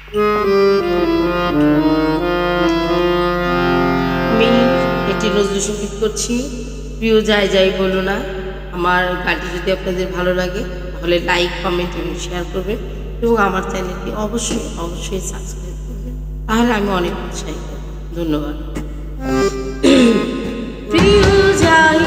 আমি এটি নজরুল সঙ্গীত করছি। প্রিয় যাই যাই বলো না, আমার গানটি যদি আপনাদের ভালো লাগে তাহলে লাইক, কমেন্ট এবং শেয়ার করবেন এবং আমার চ্যানেলটি অবশ্যই অবশ্যই সাবস্ক্রাইব করবেন, তাহলে আমি অনেক উৎসাহিত। ধন্যবাদ। প্রিয় যাই